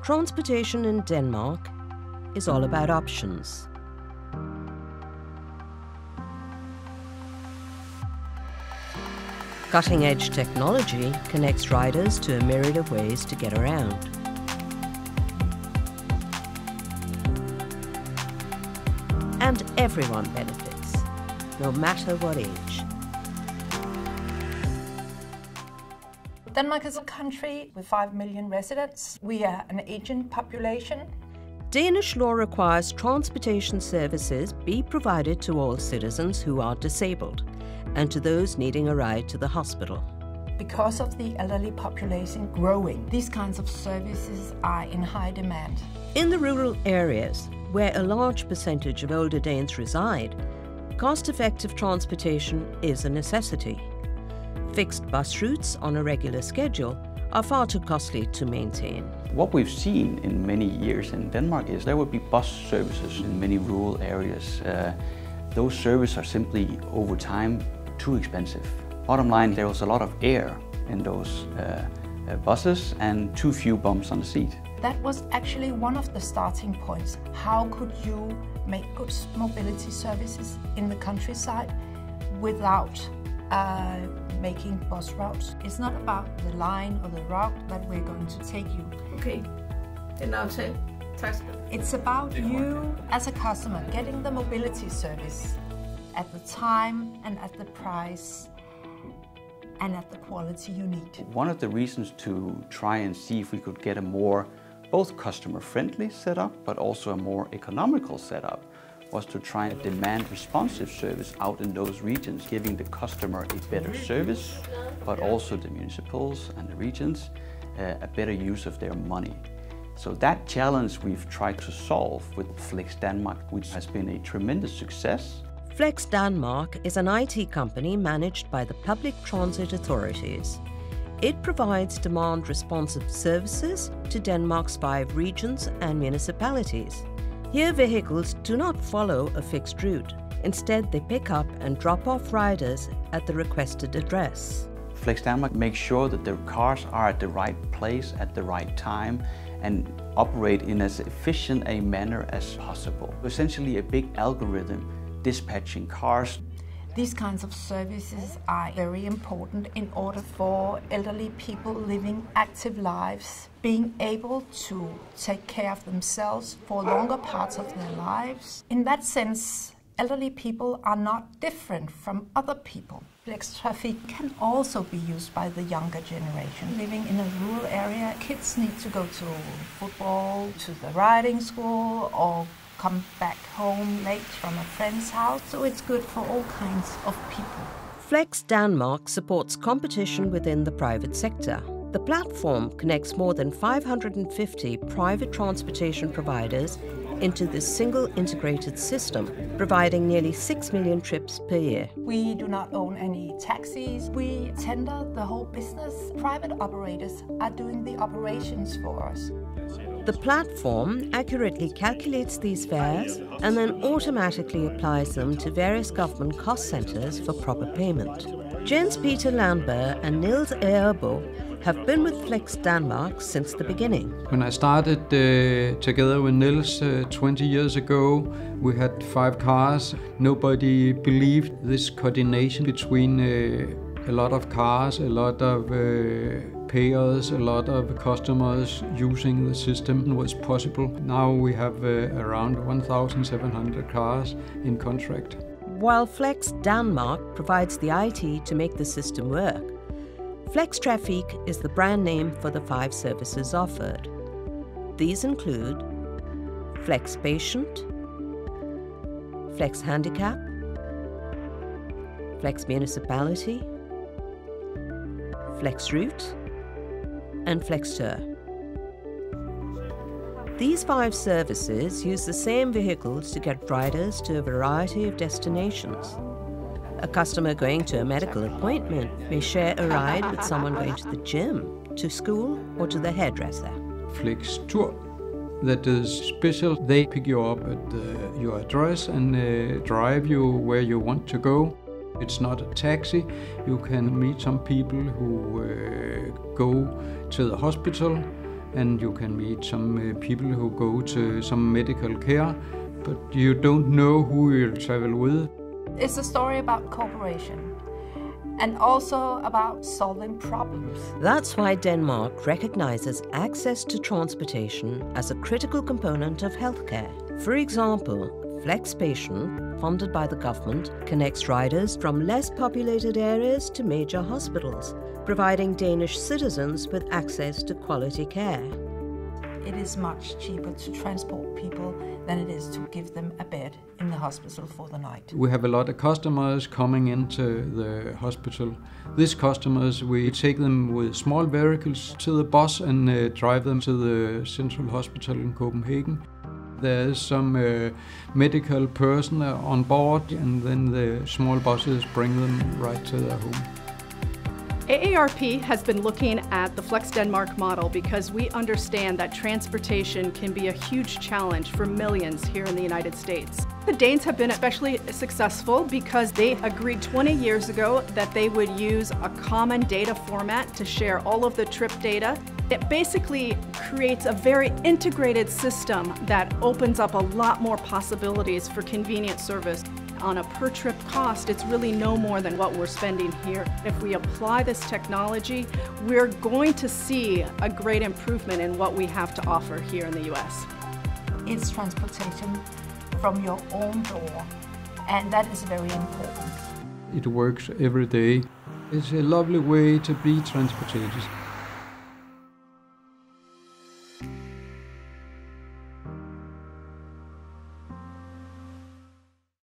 Transportation in Denmark is all about options. Cutting-edge technology connects riders to a myriad of ways to get around. And everyone benefits, no matter what age. Denmark is a country with 5 million residents. We are an aging population. Danish law requires transportation services be provided to all citizens who are disabled and to those needing a ride to the hospital. Because of the elderly population growing, these kinds of services are in high demand. In the rural areas, where a large percentage of older Danes reside, cost-effective transportation is a necessity. Fixed bus routes on a regular schedule are far too costly to maintain. What we've seen in many years in Denmark is there would be bus services in many rural areas. Those services are simply, over time, too expensive. Bottom line, there was a lot of air in those buses and too few bumps on the seat. That was actually one of the starting points. How could you make good mobility services in the countryside without making bus routes? It's not about the line or the route that we're going to take you. Okay, den aftale. Tak skal du. It's about you as a customer getting the mobility service at the time and at the price and at the quality you need. One of the reasons to try and see if we could get a more both customer-friendly setup but also a more economical setup was to try and demand responsive service out in those regions, giving the customer a better service, but also the municipals and the regions a better use of their money. So that challenge we've tried to solve with Flex Denmark, which has been a tremendous success. Flex Denmark is an IT company managed by the public transit authorities. It provides demand-responsive services to Denmark's 5 regions and municipalities. Here, vehicles do not follow a fixed route. Instead, they pick up and drop off riders at the requested address. Flex Denmark makes sure that the cars are at the right place at the right time and operate in as efficient a manner as possible. Essentially a big algorithm dispatching cars. These kinds of services are very important in order for elderly people living active lives, being able to take care of themselves for longer parts of their lives. In that sense, elderly people are not different from other people. Flextrafik can also be used by the younger generation. Living in a rural area, kids need to go to football, to the riding school, or come back home late from a friend's house, so it's good for all kinds of people. Flex Denmark supports competition within the private sector. The platform connects more than 550 private transportation providers into this single integrated system, providing nearly 6 million trips per year. We do not own any taxis. We tender the whole business. Private operators are doing the operations for us. The platform accurately calculates these fares and then automatically applies them to various government cost centers for proper payment. Jens Peter Landberg and Niels Erbo have been with Flex Denmark since the beginning. When I started together with Niels 20 years ago, we had 5 cars. Nobody believed this coordination between a lot of cars, a lot of payers, a lot of customers using the system was possible. Now we have around 1,700 cars in contract. While Flex Denmark provides the IT to make the system work, Flextrafik is the brand name for the 5 services offered. These include Flex Patient, Flex Handicap, Flex Municipality, Flex Route, and Flextur. These 5 services use the same vehicles to get riders to a variety of destinations. A customer going to a medical appointment may share a ride with someone going to the gym, to school, or to the hairdresser. Flextur, that is special. They pick you up at your address and drive you where you want to go. It's not a taxi. You can meet some people who go to the hospital and you can meet some people who go to some medical care, but you don't know who you'll travel with. It's a story about cooperation and also about solving problems. That's why Denmark recognizes access to transportation as a critical component of healthcare. For example, Flextrafik, funded by the government, connects riders from less populated areas to major hospitals, providing Danish citizens with access to quality care. It is much cheaper to transport people than it is to give them a bed in the hospital for the night. We have a lot of customers coming into the hospital. These customers, we take them with small vehicles to the bus and drive them to the central hospital in Copenhagen. There is some medical person on board, and then the small buses bring them right to their home. AARP has been looking at the Flex Denmark model because we understand that transportation can be a huge challenge for millions here in the United States. The Danes have been especially successful because they agreed 20 years ago that they would use a common data format to share all of the trip data. It basically creates a very integrated system that opens up a lot more possibilities for convenient service. On a per-trip cost, it's really no more than what we're spending here. If we apply this technology, we're going to see a great improvement in what we have to offer here in the US. It's transportation from your own door, and that is very important. It works every day. It's a lovely way to be transported.